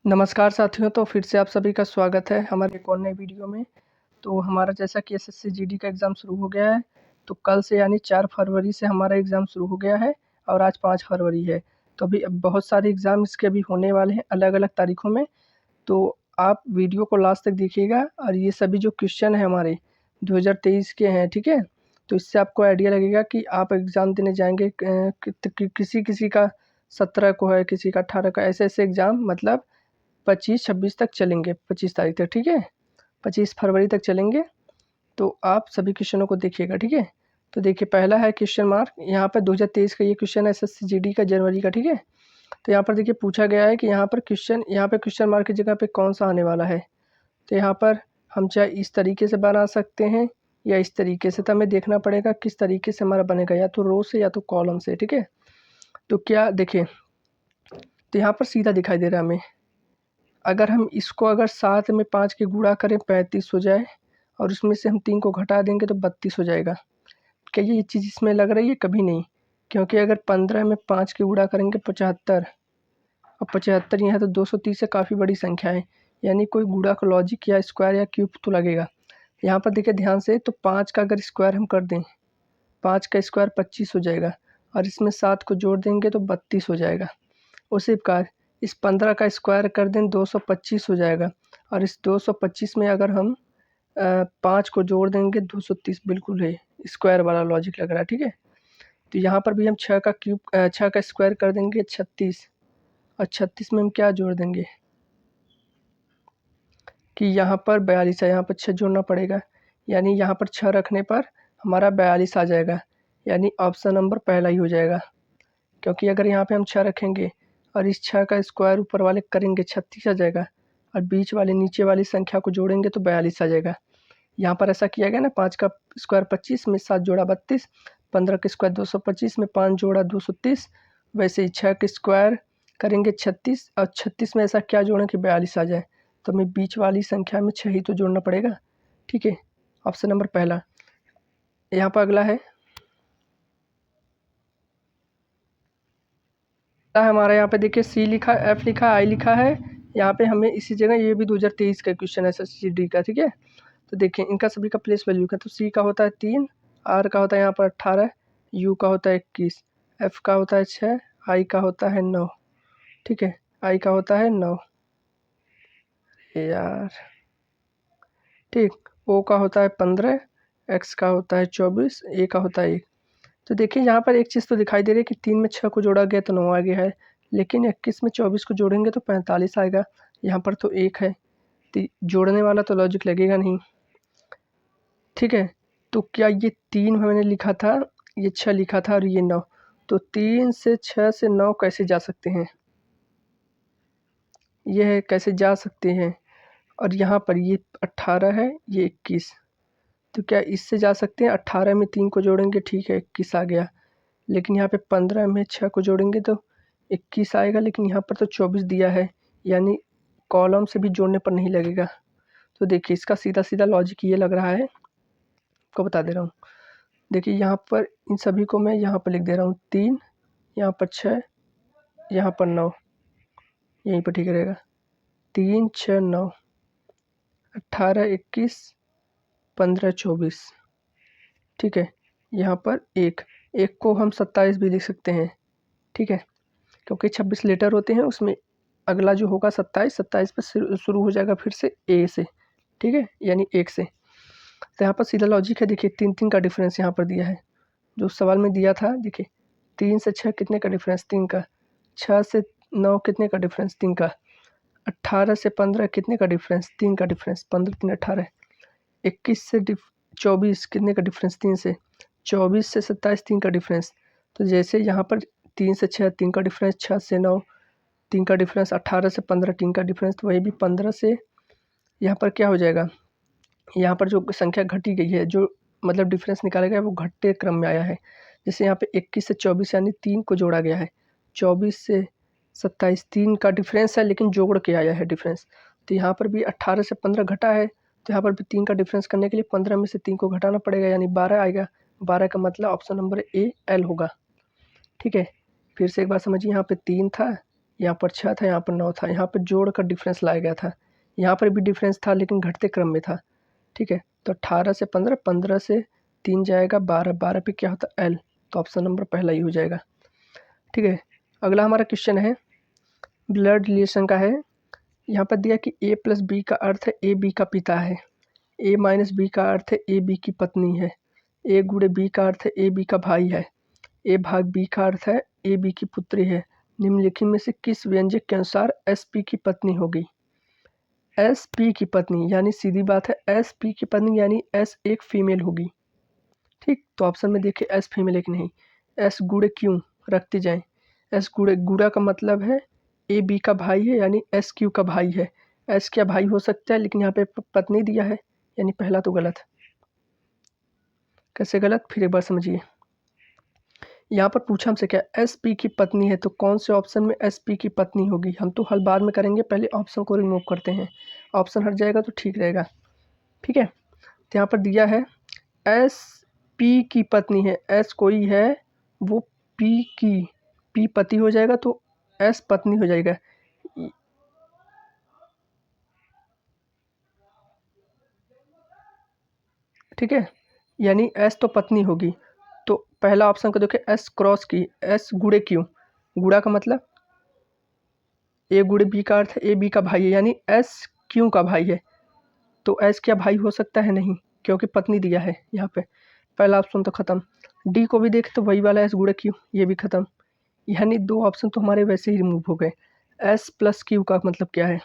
नमस्कार साथियों, तो फिर से आप सभी का स्वागत है हमारे एक और नए वीडियो में। तो हमारा जैसा कि एसएससी जीडी का एग्ज़ाम शुरू हो गया है, तो कल से यानी 4 फरवरी से हमारा एग्ज़ाम शुरू हो गया है और आज 5 फरवरी है। तो अभी बहुत सारे एग्ज़ाम इसके अभी होने वाले हैं अलग-अलग तारीखों में। तो आप वीडियो को लास्ट तक देखिएगा और ये सभी जो क्वेश्चन हैं हमारे 2023 के हैं, ठीक है? तो इससे आपको आइडिया लगेगा कि आप एग्ज़ाम देने जाएँगे किसी-किसी का 17 को है, किसी का 18 का, ऐसे-ऐसे एग्ज़ाम मतलब 25-26 तक चलेंगे, 25 तारीख तक, ठीक है? 25 फरवरी तक चलेंगे। तो आप सभी क्वेश्चनों को देखिएगा, ठीक है? तो देखिए पहला है क्वेश्चन मार्क, यहाँ पर 2023 का ये क्वेश्चन है एसएससी जीडी का जनवरी का, ठीक है? तो यहाँ पर देखिए पूछा गया है कि यहाँ पर क्वेश्चन मार्क की जगह पे कौन-सा आने वाला है? तो यहाँ पर हम चाहे इस तरीके से बना सकते हैं या इस तरीके से, तो हमें देखना पड़ेगा किस तरीके से हमारा बनेगा, या तो रो से या तो कॉलम से, ठीक है? तो क्या देखिए, तो यहाँ पर सीधा दिखाई दे रहा है हमें। अगर हम इसको अगर 7 में 5 के गुणा करें 35 हो जाए और उसमें से हम 3 को घटा देंगे तो 32 हो जाएगा। क्या ये चीज़ इसमें लग रही है? कभी नहीं, क्योंकि अगर 15 में 5 के गुणा करेंगे 75 और 75 यहाँ तो 230 से काफ़ी बड़ी संख्या है, यानी कोई गुणा का लॉजिक या स्क्वायर या क्यूब तो लगेगा। यहाँ पर देखिए ध्यान से, तो 5 का अगर स्क्वायर हम कर दें, 5 का स्क्वायर 25 हो जाएगा और इसमें 7 को जोड़ देंगे तो 32 हो जाएगा। उसी प्रकार इस 15 का स्क्वायर कर दें 225 हो जाएगा और इस 225 में अगर हम 5 को जोड़ देंगे 230, बिल्कुल है स्क्वायर वाला लॉजिक लग रहा है, ठीक है? तो यहाँ पर भी हम 6 का स्क्वायर कर देंगे 36 और 36 में हम क्या जोड़ देंगे कि यहाँ पर 42 है, यहाँ पर 6 जोड़ना पड़ेगा, यानी यहाँ पर 6 रखने पर हमारा 42 आ जाएगा, यानी ऑप्शन नंबर पहला ही हो जाएगा। क्योंकि अगर यहाँ पे हम 6 रखेंगे और इस 6 का स्क्वायर ऊपर वाले करेंगे 36 आ जाएगा और बीच वाले नीचे वाली संख्या को जोड़ेंगे तो 42 आ जाएगा। यहाँ पर ऐसा किया गया ना, 5 का स्क्वायर 25 में 7 जोड़ा 32, 15 का स्क्वायर 225 में 5 जोड़ा 230, वैसे ही 6 का स्क्वायर करेंगे 36 और 36 में ऐसा क्या जोड़ें कि 42 आ जाए, तो हमें बीच वाली संख्या में 6 ही तो जोड़ना पड़ेगा, ठीक है? ऑप्शन नंबर पहला। यहाँ पर अगला है हमारा, यहाँ पे देखिए सी लिखा, एफ लिखा, आई लिखा है। यहाँ पे हमें इसी जगह, ये भी 2023 का क्वेश्चन है एसएससी जीडी का, ठीक है? तो देखिए इनका सभी का प्लेस वैल्यू का, तो सी का होता है 3, आर का होता है यहाँ पर 18, यू का होता है 21, एफ का होता है 6, आई का होता है 9, ठीक है? आई का होता है 9 यार, ठीक। ओ का होता है 15, एक्स का होता है 24, ए का होता है 1। तो देखिए यहाँ पर एक चीज़ तो दिखाई दे रही है कि 3 में 6 को जोड़ा गया तो 9 आ गया है, लेकिन 21 में 24 को जोड़ेंगे तो 45 आएगा। यहाँ पर तो 1 है, तो जोड़ने वाला तो लॉजिक लगेगा नहीं, ठीक है? तो क्या ये 3 मैंने लिखा था, ये 6 लिखा था और ये 9, तो 3 से 6 से 9 कैसे जा सकते हैं? ये कैसे जा सकते हैं? और यहाँ पर ये 18 है, ये 21, तो क्या इससे जा सकते हैं? 18 में 3 को जोड़ेंगे, ठीक है, 21 आ गया, लेकिन यहाँ पे 15 में 6 को जोड़ेंगे तो 21 आएगा, लेकिन यहाँ पर तो 24 दिया है, यानी कॉलम से भी जोड़ने पर नहीं लगेगा। तो देखिए इसका सीधा-सीधा लॉजिक ये लग रहा है, आपको बता दे रहा हूँ। देखिए यहाँ पर इन सभी को मैं यहाँ पर लिख दे रहा हूँ, 3, यहाँ पर 6, यहाँ पर 9, यहीं पर ठीक रहेगा। 3, 6, 9, 18, 21, 15, 24, ठीक है? यहाँ पर 1 को हम 27 भी लिख सकते हैं, ठीक है? क्योंकि 26 लेटर होते हैं, उसमें अगला जो होगा 27 पे शुरू हो जाएगा फिर से ए से, ठीक है? यानी 1 से। तो यहाँ पर सीधा लॉजिक है, देखिए 3-3 का डिफरेंस यहाँ पर दिया है, जो सवाल में दिया था। देखिए 3 से 6 कितने का डिफरेंस? 3 का। 6 से 9 कितने का डिफरेंस? 3 का। 18 से 15 कितने का डिफरेंस? 3 का डिफरेंस, 15 3 18। 21 से 24 कितने का डिफरेंस? 3 से। 24 से 27 3 का डिफरेंस। तो जैसे यहाँ पर 3 से 6 3 का डिफरेंस, 6 से 9 3 का डिफरेंस, 18 से 15 3 का डिफरेंस, तो वही भी 15 से यहाँ पर क्या हो जाएगा, यहाँ पर जो संख्या घटी गई है, जो मतलब डिफरेंस निकाला गया है वो घटते क्रम में आया है। जैसे यहाँ पे 21 से 24 यानी 3 को जोड़ा गया है, 24 से 27 3 का डिफरेंस है, लेकिन जोड़ के आया है डिफरेंस। तो यहाँ पर भी 18 से 15 घटा है, तो यहाँ पर भी 3 का डिफरेंस करने के लिए 15 में से 3 को घटाना पड़ेगा, यानी 12 आएगा। 12 का मतलब ऑप्शन नंबर ए एल होगा, ठीक है? फिर से एक बार समझिए, यहाँ पे 3 था, यहाँ पर 6 था, यहाँ पर 9 था, यहाँ पर जोड़ कर डिफरेंस लाया गया था, यहाँ पर भी डिफरेंस था लेकिन घटते क्रम में था। ठीक है, तो 18 से 15, 15 से 3 जाएगा 12, 12 पे क्या होता है L, तो ऑप्शन नंबर पहला ही हो जाएगा। ठीक है, अगला हमारा क्वेश्चन है ब्लड रिलेशन का है। यहाँ पर दिया कि A प्लस बी का अर्थ है ए बी का पिता है, A माइनस बी का अर्थ है ए बी की पत्नी है, A गुणे बी का अर्थ है ए बी का भाई है, A भाग बी का अर्थ है ए बी की पुत्री है। निम्नलिखित में से किस व्यंजक के अनुसार एस पी की पत्नी होगी? एस पी की पत्नी यानी सीधी बात है एस पी की पत्नी यानी एस एक फीमेल होगी। ठीक, तो ऑप्शन में देखिए एस फीमेल एक नहीं, एस गुणे क्यों रखते जाएं। एस गुणे गुड़ा का मतलब है ए बी का भाई है यानी एस क्यू का भाई है। एस क्या भाई हो सकता है लेकिन यहाँ पे पत्नी दिया है यानी पहला तो गलत। कैसे गलत, फिर एक बार समझिए। यहाँ पर पूछा हमसे क्या एस पी की पत्नी है, तो कौन से ऑप्शन में एस पी की पत्नी होगी? हम तो हल बाद में करेंगे, पहले ऑप्शन को रिमूव करते हैं, ऑप्शन हट जाएगा तो ठीक रहेगा। ठीक है, तो यहाँ पर दिया है एस पी की पत्नी है, एस कोई है वो पी की, पी पति हो जाएगा तो एस पत्नी हो जाएगा। ठीक है, यानी एस तो पत्नी होगी, तो पहला ऑप्शन को देखिए एस क्रॉस की, एस गुणे क्यों, गुड़ा का मतलब ए गुणे बी का अर्थ है ए बी का भाई है यानी एस क्यों का भाई है, तो एस क्या भाई हो सकता है? नहीं, क्योंकि पत्नी दिया है यहाँ पे। पहला ऑप्शन तो खत्म। डी को भी देखे तो वही वाला एस गुणे क्यू, ये भी खत्म, यानी दो ऑप्शन तो हमारे वैसे ही रिमूव हो गए। एस प्लस क्यू का मतलब क्या है?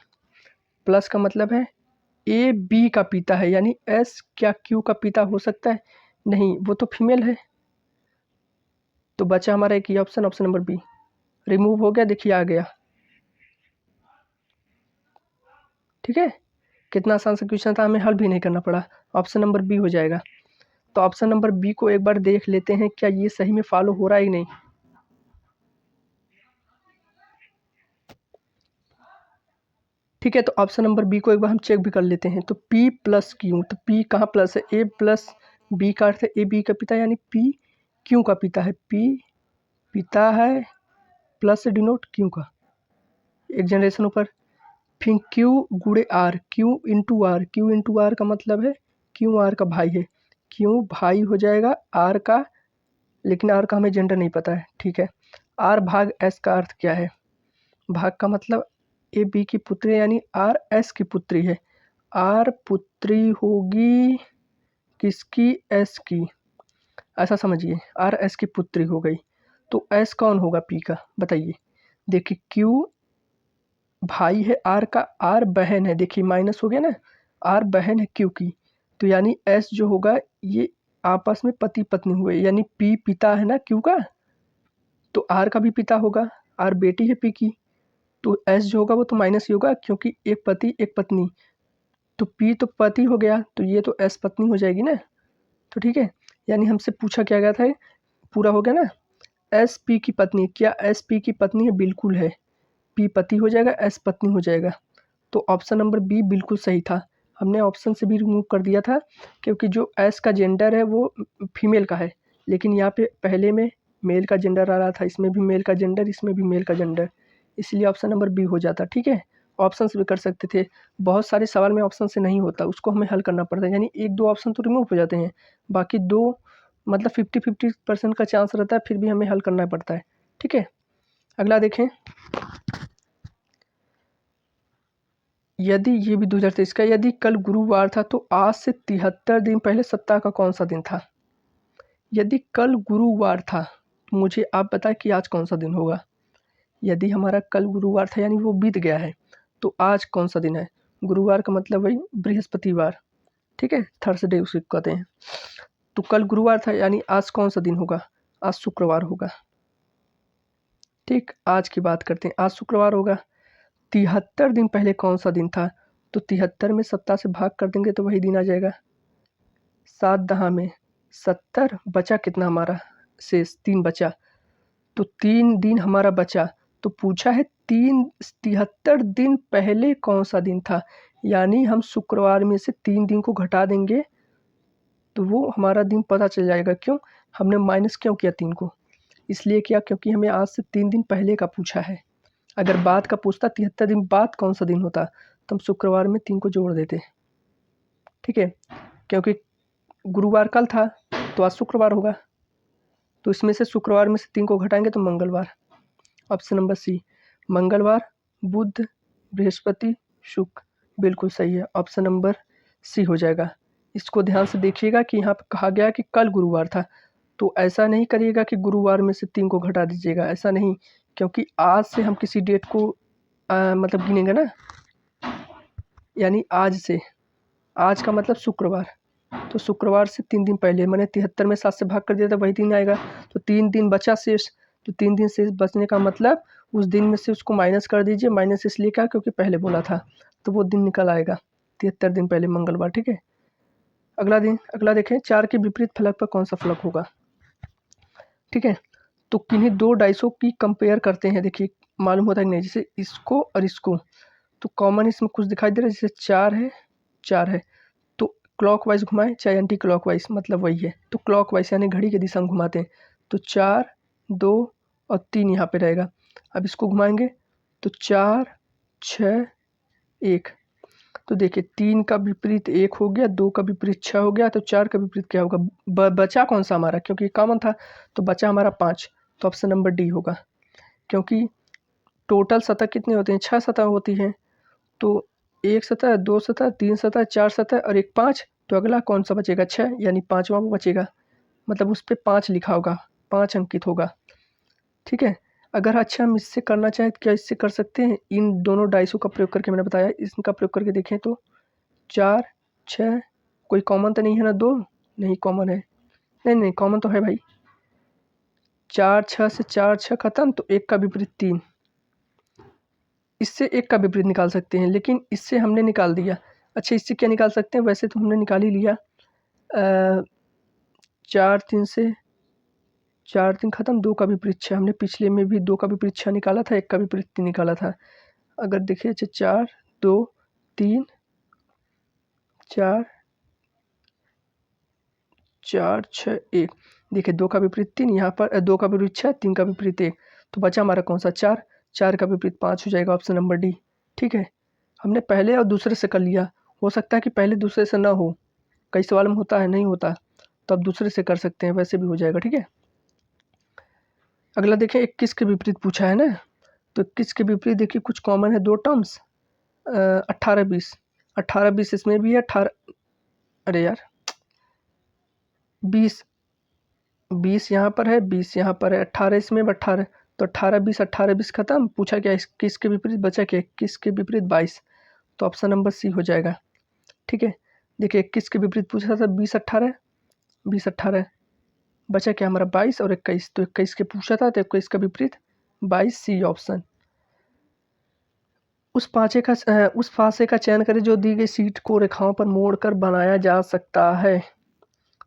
प्लस का मतलब है ए बी का पिता है यानी एस क्या क्यू का पिता हो सकता है? नहीं, वो तो फीमेल है। तो बचा हमारा एक ही option, option number B remove हो गया, देखिए आ गया। ठीक है, कितना आसान सा क्वेश्चन था, हमें हल भी नहीं करना पड़ा, ऑप्शन नंबर बी हो जाएगा। तो ऑप्शन नंबर बी को एक बार देख लेते हैं क्या ये सही में फॉलो हो रहा है कि नहीं। ठीक है, तो ऑप्शन नंबर बी को एक बार हम चेक भी कर लेते हैं। तो P प्लस क्यू, तो P कहाँ प्लस है? A प्लस बी का अर्थ है ए बी का पिता यानी P क्यू का पिता है, P पिता है प्लस से डिनोट क्यू का, एक जनरेशन ऊपर, फिर क्यू गुणे R, Q into R, Q into R का मतलब है क्यू आर का भाई है, क्यू भाई हो जाएगा आर का, लेकिन आर का हमें जेंडर नहीं पता है। ठीक है, आर भाग एस का अर्थ क्या है? भाग का मतलब ए बी की पुत्री यानी आर एस की पुत्री है, आर पुत्री होगी किसकी? एस की, ऐसा समझिए, आर एस की पुत्री हो गई, तो एस कौन होगा पी का? बताइए। देखिए क्यू भाई है आर का, आर बहन है, देखिए माइनस हो गया ना, आर बहन है क्यू की, तो यानी एस जो होगा ये आपस में पति पत्नी हुए, यानी पी पिता है ना क्यू का, तो आर का भी पिता होगा, आर बेटी है पी की, तो एस जो होगा वो तो माइनस ही होगा क्योंकि एक पति एक पत्नी, तो पी तो पति हो गया, तो ये तो एस पत्नी हो जाएगी ना। तो ठीक है, यानी हमसे पूछा क्या गया था, पूरा हो गया ना। एस पी की पत्नी, क्या एस पी की पत्नी है? बिल्कुल है, पी पति हो जाएगा, एस पत्नी हो जाएगा, तो ऑप्शन नंबर बी बिल्कुल सही था। हमने ऑप्शन से भी रिमूव कर दिया था क्योंकि जो एस का जेंडर है वो फीमेल का है, लेकिन यहाँ पे पहले में मेल का जेंडर आ रहा था, इसमें भी मेल का जेंडर, इसमें भी मेल का जेंडर, इसलिए ऑप्शन नंबर बी हो जाता। ठीक है, ऑप्शन से भी कर सकते थे, बहुत सारे सवाल में ऑप्शन से नहीं होता, उसको हमें हल करना पड़ता है, यानी एक दो ऑप्शन तो रिमूव हो जाते हैं, बाकी दो मतलब 50-50% का चांस रहता है, फिर भी हमें हल करना पड़ता है। ठीक है, अगला देखें, यदि ये भी 2023 का, यदि कल गुरुवार था तो आज से 73 दिन पहले सप्ताह का कौन सा दिन था? यदि कल गुरुवार था तो मुझे आप बताएं कि आज कौन सा दिन होगा। यदि हमारा कल गुरुवार था यानी वो बीत गया है, तो आज कौन सा दिन है? गुरुवार का मतलब वही बृहस्पतिवार, ठीक है, थर्सडे उसे कहते हैं। तो कल गुरुवार था यानी आज कौन सा दिन होगा? आज शुक्रवार होगा। ठीक, आज की बात करते हैं, आज शुक्रवार होगा। 73 दिन पहले कौन सा दिन था? तो 73 में सप्ताह से भाग कर देंगे तो वही दिन आ जाएगा। 7 दहा में 70, बचा कितना हमारा शेष? 3 बचा, तो 3 दिन हमारा बचा। तो पूछा है 73 दिन पहले कौन सा दिन था, यानी हम शुक्रवार में से 3 दिन को घटा देंगे तो वो हमारा दिन पता चल जाएगा। क्यों हमने माइनस क्यों किया 3 को? इसलिए किया क्योंकि हमें आज से 3 दिन पहले का पूछा है। अगर बाद का पूछता 73 दिन बाद कौन सा दिन होता, तो हम शुक्रवार में 3 को जोड़ देते, ठीक है, क्योंकि गुरुवार कल था तो आज शुक्रवार होगा, तो इसमें से शुक्रवार में से 3 को घटाएंगे तो मंगलवार। ऑप्शन नंबर सी, मंगलवार, बुध, बृहस्पति, शुक्र, बिल्कुल सही है, ऑप्शन नंबर सी हो जाएगा। इसको ध्यान से देखिएगा कि यहाँ पर कहा गया कि कल गुरुवार था, तो ऐसा नहीं करिएगा कि गुरुवार में से 3 को घटा दीजिएगा, ऐसा नहीं, क्योंकि आज से हम किसी डेट को मतलब गिनेंगे ना, यानी आज से, आज का मतलब शुक्रवार, तो शुक्रवार से 3 दिन पहले, मैंने 73 में 7 से भाग कर दिया था, वही दिन आएगा, तो 3 दिन बचा शेष, तो 3 दिन शेष बचने का मतलब उस दिन में से उसको माइनस कर दीजिए, माइनस इसलिए क्या, क्योंकि पहले बोला था, तो वो दिन निकल आएगा 73 दिन पहले, मंगलवार, ठीक है। अगला देखें, 4 के विपरीत फलक पर कौन सा फलक होगा, ठीक है। तो किन्हीं दो डाइसों की कंपेयर करते हैं, देखिए मालूम होता है कि नहीं, जैसे इसको और इसको, तो कॉमन इसमें कुछ दिखाई दे रहा है, जैसे 4 है, तो क्लॉकवाइज घुमाएं चाहे एंटी क्लॉकवाइज, मतलब वही है, तो क्लॉकवाइज यानी घड़ी की दिशा में घुमाते हैं, तो 4, 2 और 3 यहाँ पे रहेगा। अब इसको घुमाएंगे तो 4, 6, 1, तो देखिए 3 का विपरीत 1 हो गया, 2 का विपरीत 6 हो गया, तो 4 का विपरीत क्या होगा, बचा कौन सा हमारा, क्योंकि कॉमन था, तो बचा हमारा 5, तो ऑप्शन नंबर डी होगा, क्योंकि टोटल सतह कितने होते हैं, 6 सतह होती हैं, तो 1 सतह, 2 सतह, 3 सतह, 4 सतह और एक 5, तो अगला कौन सा बचेगा, 6, यानी 5वां वो बचेगा, मतलब उस पर 5 लिखा होगा, 5 अंकित होगा, ठीक है। अगर अच्छा हम इससे करना चाहें तो क्या इससे कर सकते हैं, इन दोनों डाइसों का प्रयोग करके, मैंने बताया इनका प्रयोग करके देखें तो 4, 6, कोई कॉमन तो नहीं है ना, 2 नहीं कॉमन है, नहीं कॉमन तो है भाई, 4, 6 से 4, 6 खत्म, तो 1 का विपरीत 3, इससे 1 का विपरीत निकाल सकते हैं, लेकिन इससे हमने निकाल दिया। अच्छा इससे क्या निकाल सकते हैं, वैसे तो हमने निकाल ही लिया, 4 3 से 4 3 खत्म, 2 का विपरीत 6, हमने पिछले में भी 2 का विपरीत 6 निकाला था, 1 का विपरीत 3 निकाला था। अगर देखिए, अच्छा 4 2 3 4 4 6 1, देखिए 2 का विपरीत 3 यहाँ पर, 2 का विपरीत 6, 3 का विपरीत 1, तो बचा हमारा कौन सा, 4, 4 का विपरीत 5 हो जाएगा, ऑप्शन नंबर डी, ठीक है। हमने पहले और दूसरे से कर लिया, हो सकता है कि पहले दूसरे से ना हो, कई सवाल में होता है, नहीं होता, तो अब दूसरे से कर सकते हैं, वैसे भी हो जाएगा, ठीक है। अगला देखें, 21 के विपरीत पूछा है ना, तो 21 के विपरीत देखिए कुछ कॉमन है, 2 टर्म्स, 18 20, 18 20 इसमें भी है, 18, अरे यार 20 20 यहाँ पर है, 20 यहाँ पर है, 18 इसमें 18, तो 18 20 खत्म, पूछा क्या 21 के विपरीत, बचा क्या 21 के विपरीत 22, तो ऑप्शन नंबर सी हो जाएगा, ठीक है। देखिए 21 के विपरीत पूछा था 20 18, बचा क्या हमारा 22 और 21, तो 21 के पूछा था, तो 21 का विपरीत 22, सी ऑप्शन। उस फांसे का चयन करें जो दी गई शीट को रेखाओं पर मोड़कर बनाया जा सकता है,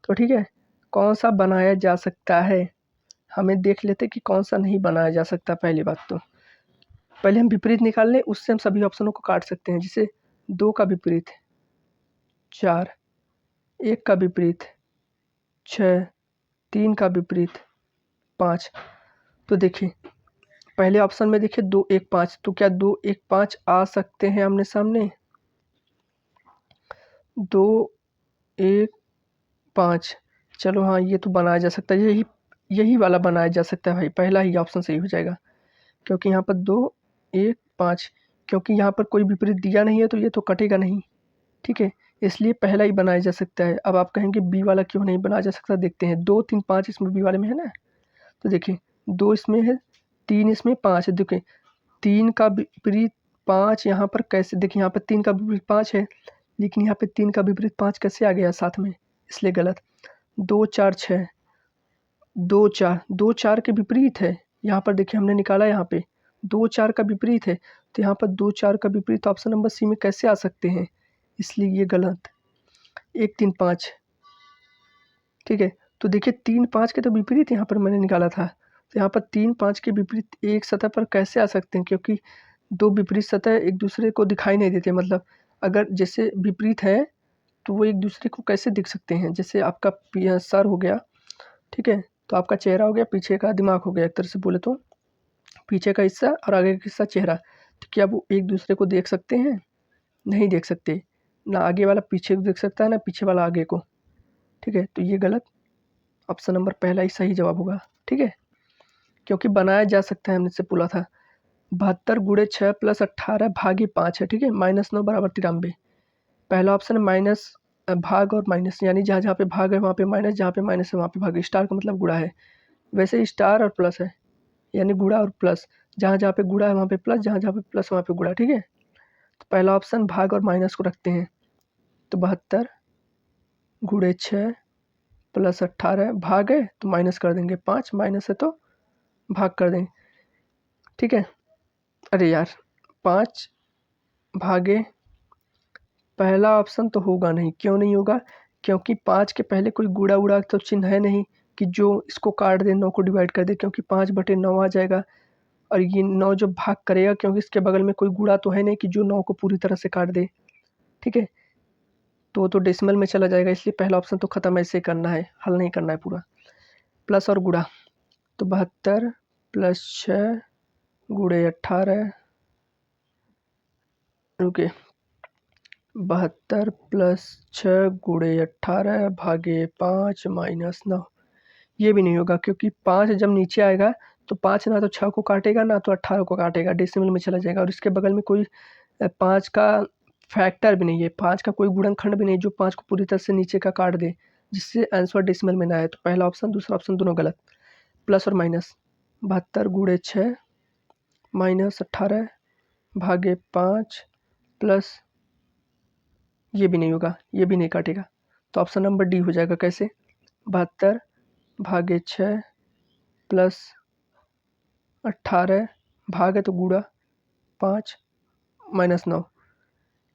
तो ठीक है, कौन सा बनाया जा सकता है, हमें देख लेते कि कौन सा नहीं बनाया जा सकता। पहली बात तो पहले हम विपरीत निकाल लें, उससे हम सभी ऑप्शनों को काट सकते हैं, जैसे 2 का विपरीत 4, 1 का विपरीत 6, 3 का विपरीत 5, तो देखिए पहले ऑप्शन में देखिए 2 1 5, तो क्या 2 1 5 आ सकते हैं आमने सामने, 2 1 5, चलो हाँ ये तो बनाया जा सकता है, यही वाला बनाया जा सकता है भाई, पहला ही ऑप्शन सही हो जाएगा, क्योंकि यहाँ पर 2 1 5, क्योंकि यहाँ पर कोई विपरीत दिया नहीं है, तो ये तो कटेगा नहीं, ठीक है, इसलिए पहला ही बनाया जा सकता है। अब आप कहेंगे बी वाला क्यों नहीं बनाया जा सकता, देखते हैं, 2 3 5 इसमें बी वाले में है ना, तो देखिए 2 इसमें है, 3 इसमें, 5 है, देखिए 3 का विपरीत 5 यहाँ पर कैसे, देखिए यहाँ पर 3 का विपरीत 5 है, लेकिन यहाँ पे 3 का विपरीत 5 कैसे आ गया साथ में, इसलिए गलत। 2 4 6, 2 4 के विपरीत है, यहाँ पर देखिए हमने निकाला, यहाँ पे 2 4 का विपरीत है, तो यहाँ पर 2 4 का विपरीत ऑप्शन नंबर सी में कैसे आ सकते हैं, इसलिए ये गलत। 1 3 5, ठीक है, तो देखिए 3 5 के तो विपरीत यहाँ पर मैंने निकाला था, तो यहाँ पर 3 5 के विपरीत एक सतह पर कैसे आ सकते हैं, क्योंकि दो विपरीत सतह एक दूसरे को दिखाई नहीं देते, मतलब अगर जैसे विपरीत है तो वो एक दूसरे को कैसे दिख सकते हैं, जैसे आपका सर हो गया, ठीक है, तो आपका चेहरा हो गया, पीछे का दिमाग हो गया, एक तरह से बोले तो पीछे का हिस्सा और आगे का हिस्सा चेहरा। तो क्या वो एक दूसरे को देख सकते हैं? नहीं देख सकते। ना आगे वाला पीछे को देख सकता है, ना पीछे वाला आगे को। ठीक है, तो ये गलत। ऑप्शन नंबर पहला ही सही जवाब होगा। ठीक है, क्योंकि बनाया जा सकता है, हमने इससे बोला था। 72 गुणे 6 प्लस 18 भागे 5 है। ठीक है, -9 बराबर 93। पहला ऑप्शन है माइनस भाग और माइनस, यानी जहाँ जहाँ पे भाग है वहाँ पे माइनस, जहाँ पे माइनस है वहाँ पे भाग। स्टार का मतलब गुणा है। वैसे स्टार और प्लस है, यानी गुणा और प्लस। जहाँ जहाँ पे गुणा है वहाँ पे प्लस, जहाँ जहाँ पे प्लस वहाँ पे गुणा। ठीक है, तो पहला ऑप्शन भाग और माइनस को रखते हैं। तो 72 गुणे 6 प्लस 18 भाग है तो माइनस कर देंगे, 5 माइनस है तो भाग कर देंगे। ठीक है, अरे यार 5 भागे, पहला ऑप्शन तो होगा नहीं। क्यों नहीं होगा? क्योंकि 5 के पहले कोई गुणा उड़ा तो चिन्ह है नहीं कि जो इसको काट दे, 9 को डिवाइड कर दे, क्योंकि 5/9 आ जाएगा। और ये 9 जो भाग करेगा, क्योंकि इसके बगल में कोई गुणा तो है नहीं कि जो 9 को पूरी तरह से काट दे। ठीक है, तो वो तो डेसिमल में चला जाएगा, इसलिए पहला ऑप्शन तो खत्म। ऐसे करना है, हल नहीं करना है पूरा। प्लस और गुणा, तो 72 प्लस 6 गुणे 18, रुके, 72 प्लस 6 गुणे 18 भागे 5 माइनस 9। ये भी नहीं होगा, क्योंकि 5 जब नीचे आएगा तो 5 ना तो 6 को काटेगा ना तो 18 को काटेगा, डेसिमल में चला जाएगा। और इसके बगल में कोई 5 का फैक्टर भी नहीं है, 5 का कोई गुणनखंड भी नहीं जो 5 को पूरी तरह से नीचे का काट दे, जिससे आंसर डेसिमल में ना आए। तो पहला ऑप्शन दूसरा ऑप्शन दोनों गलत। प्लस और माइनस, 72 गुणे 6 माइनस 18 भागे 5 प्लस, ये भी नहीं होगा, ये भी नहीं काटेगा। तो ऑप्शन नंबर डी हो जाएगा। कैसे? 72 भागे 6 प्लस 18 भाग है तो गुणा 5 माइनस 9।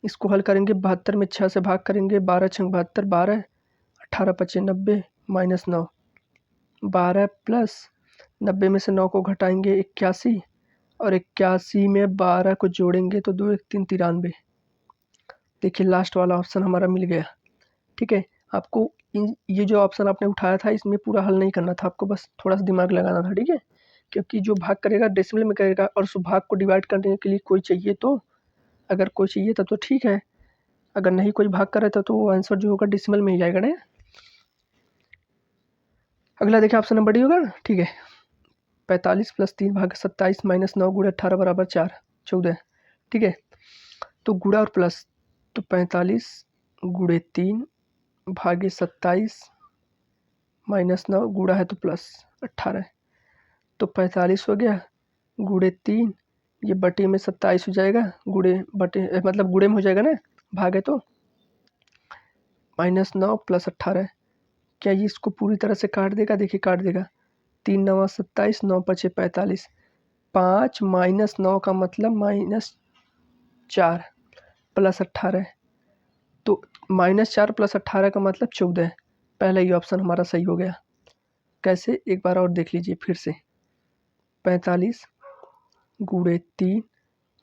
इसको हल करेंगे, 72 में 6 से भाग करेंगे, 12 छंग 72, 12, 18 पचे 90 माइनस 9, 12 प्लस 90 में से 9 को घटाएंगे 81, और 81 में 12 को जोड़ेंगे तो 2 1 3 93। देखिए लास्ट वाला ऑप्शन हमारा मिल गया। ठीक है, आपको ये जो ऑप्शन आपने उठाया था इसमें पूरा हल नहीं करना था, आपको बस थोड़ा सा दिमाग लगाना था। ठीक है, क्योंकि जो भाग करेगा डेसिमल में करेगा, और उस भाग को डिवाइड करने के लिए कोई चाहिए। तो अगर कोई चाहिए तब तो ठीक है, अगर नहीं कोई भाग कर रहा था तो वो आंसर जो होगा डेसिमल में ही जाएगा ना। अगला देखिए ऑप्शन नंबर डी होगा ना। ठीक है, 45 प्लस 3 भाग 27 माइनस 9 गुणे 18 बराबर 4 14। ठीक है, तो गुणा और प्लस, तो 45 गुणे 3 भागे 27 माइनस 9 गुणा है तो प्लस 18। तो 45 हो गया गुणे 3, ये बटे में 27 हो जाएगा, गुणे बटे मतलब गुणे में हो जाएगा ना, भागे तो माइनस 9 प्लस 18। क्या ये इसको पूरी तरह से काट देगा? देखिए काट देगा, 3 9 27, 9 पचे 45, 5 माइनस 9 का मतलब -4 प्लस 18, तो -4 प्लस 18 का मतलब 14। पहला ही ऑप्शन हमारा सही हो गया। कैसे? एक बार और देख लीजिए फिर से। 45 गुणे 3,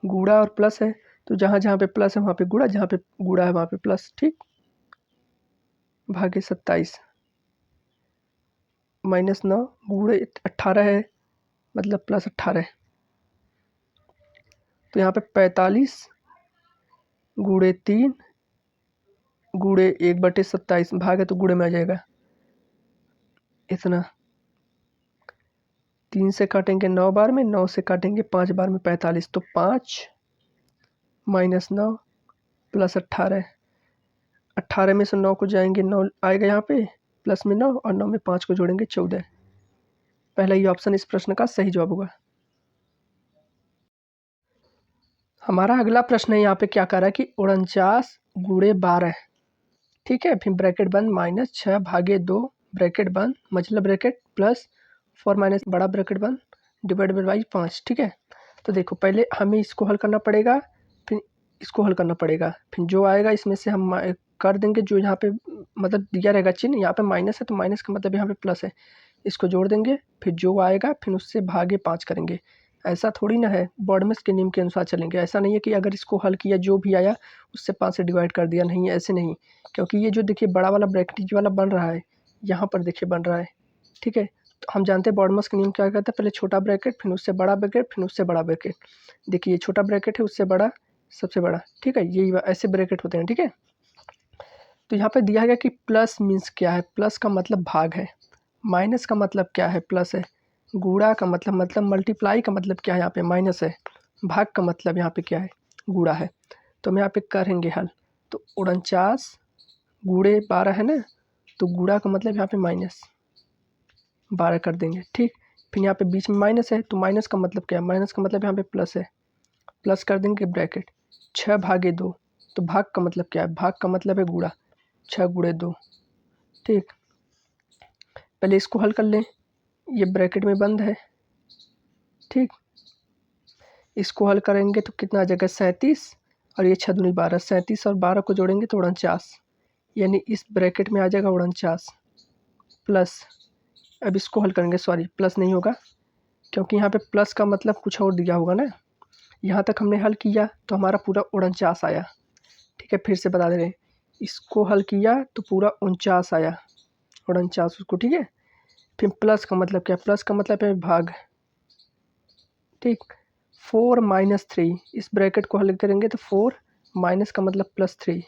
गुणा और प्लस है, तो जहाँ जहाँ पे प्लस है वहाँ पे गुणा, जहाँ पे गुणा है वहाँ पे प्लस। ठीक, भागे 27 -9 गुणे 18 है मतलब प्लस 18। तो यहाँ पे 45 गुणे 3 गुणे 1/27 भाग है तो गुणे में आ जाएगा इतना। 3 से काटेंगे 9 बार में, 9 से काटेंगे 5 बार में 45, तो 5 माइनस 9 प्लस 18। 18 में से 9 को जाएंगे 9 आएगा यहाँ पे, प्लस में 9 और 9 में 5 को जोड़ेंगे 14। पहला ये ऑप्शन इस प्रश्न का सही जवाब होगा। हमारा अगला प्रश्न है, यहाँ पे क्या कर रहा है कि 49 गुणे 12। ठीक है, फिर ब्रैकेट बंद माइनस 6 भागे 2 ब्रैकेट बंद मतलब ब्रैकेट प्लस 4 माइनस बड़ा ब्रैकेट बंद डिवाइड बाई 5। ठीक है, तो देखो पहले हमें इसको हल करना पड़ेगा, फिर इसको हल करना पड़ेगा, फिर जो आएगा इसमें से हम कर देंगे। जो यहाँ पे मतलब दिया रहेगा चिन्ह, यहाँ पे माइनस है तो माइनस का मतलब यहाँ पे प्लस है, इसको जोड़ देंगे, फिर जो आएगा फिर उससे भागे 5 करेंगे। ऐसा थोड़ी ना है, बॉडमेस के नियम के अनुसार चलेंगे। ऐसा नहीं है कि अगर इसको हल किया जो भी आया उससे 5 से डिवाइड कर दिया, नहीं ऐसे नहीं। क्योंकि ये जो देखिए बड़ा वाला ब्रैकेट वाला बन रहा है, यहाँ पर देखिए बन रहा है। ठीक है, तो हम जानते हैं बॉडमस का नियम क्या कहता है, पहले छोटा ब्रैकेट फिर उससे बड़ा ब्रैकेट फिर उससे बड़ा ब्रैकेट। देखिए ये छोटा ब्रैकेट है, उससे बड़ा, सबसे बड़ा, ठीक है, यही ऐसे ब्रैकेट होते हैं, ठीक है। तो यहाँ पे दिया गया कि प्लस मीन्स क्या है, प्लस का मतलब भाग है, माइनस का मतलब क्या है, प्लस है, गुणा का मतलब मल्टीप्लाई का मतलब क्या है, यहाँ पे माइनस है, भाग का मतलब यहाँ पे क्या है, गुणा है। तो हम यहाँ पे करेंगे हल, तो 49 गुणे 12 है ना, तो गुणा का मतलब यहाँ पे माइनस 12 कर देंगे, ठीक। फिर यहाँ पे बीच में माइनस है, तो माइनस का मतलब क्या है, माइनस का मतलब यहाँ पे प्लस है, प्लस कर देंगे ब्रैकेट 6/2, तो भाग का मतलब क्या है, भाग का मतलब है गुणा, 6 × 2, ठीक। पहले इसको हल कर लें, ये ब्रैकेट में बंद है, ठीक। इसको हल करेंगे तो कितना आ जाएगा 37, और ये 6 दूनी 12, 37 और 12 को जोड़ेंगे तो 49, यानी इस ब्रैकेट में आ जाएगा 49 प्लस, अब इसको हल करेंगे, सॉरी प्लस नहीं होगा क्योंकि यहाँ पे प्लस का मतलब कुछ और दिया होगा ना। यहाँ तक हमने हल किया तो हमारा पूरा 49 आया, ठीक है। फिर से बता दे रहे हैं, इसको हल किया तो पूरा 49 आया, 49 उसको, ठीक है। फिर प्लस का मतलब क्या, प्लस का मतलब है भाग, ठीक। 4 - 3, इस ब्रैकेट को हल करेंगे तो 4 माइनस का मतलब +3,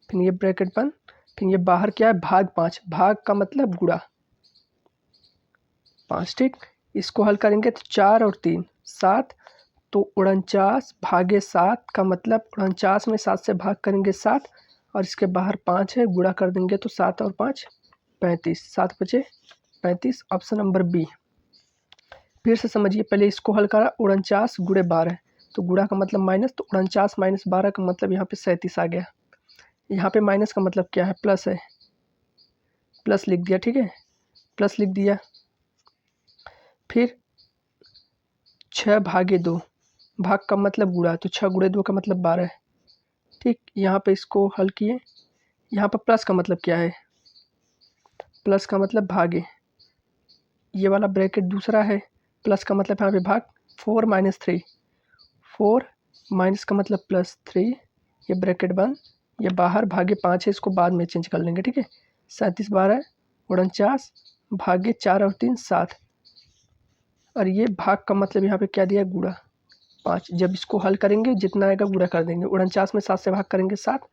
फिर ये ब्रैकेट बंद, फिर ये बाहर क्या है, भाग 5, भाग का मतलब गुणा 5, ठीक। इसको हल करेंगे तो 4 और 3 7, तो 49 भागे 7 का मतलब 49 में 7 से भाग करेंगे 7, और इसके बाहर 5 है, गुणा कर देंगे तो 7 और 5 35, 7 बचे 35, ऑप्शन नंबर बी। फिर से समझिए, पहले इसको हल करा, 49 × 12, तो गुणा का मतलब माइनस, तो 49 - 12 का मतलब यहाँ पे 37 आ गया। यहाँ पे माइनस का मतलब क्या है, प्लस है, प्लस लिख दिया, ठीक है, प्लस लिख दिया। फिर 6/2, भाग का मतलब गुणा, तो 6 × 2 का मतलब 12 है, ठीक। यहाँ पे इसको हल किए, यहाँ पर प्लस का मतलब क्या है, प्लस का मतलब भागे, ये वाला ब्रैकेट दूसरा है, प्लस का मतलब यहाँ पे भाग, 4 - 3, 4 माइनस का मतलब +3, ये ब्रैकेट बंद, ये बाहर भागे 5 है, इसको बाद में चेंज कर लेंगे, ठीक है। 37 12 49 भागे 4 और 3 7, और ये भाग का मतलब यहाँ पे क्या दिया, गुणा 5। जब इसको हल करेंगे जितना आएगा गुणा कर देंगे, 49 में 7 से भाग करेंगे 7,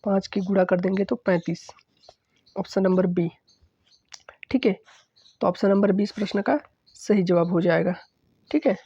5 की गुणा कर देंगे तो 35, ऑप्शन नंबर बी, ठीक है। तो ऑप्शन नंबर 20 प्रश्न का सही जवाब हो जाएगा, ठीक है।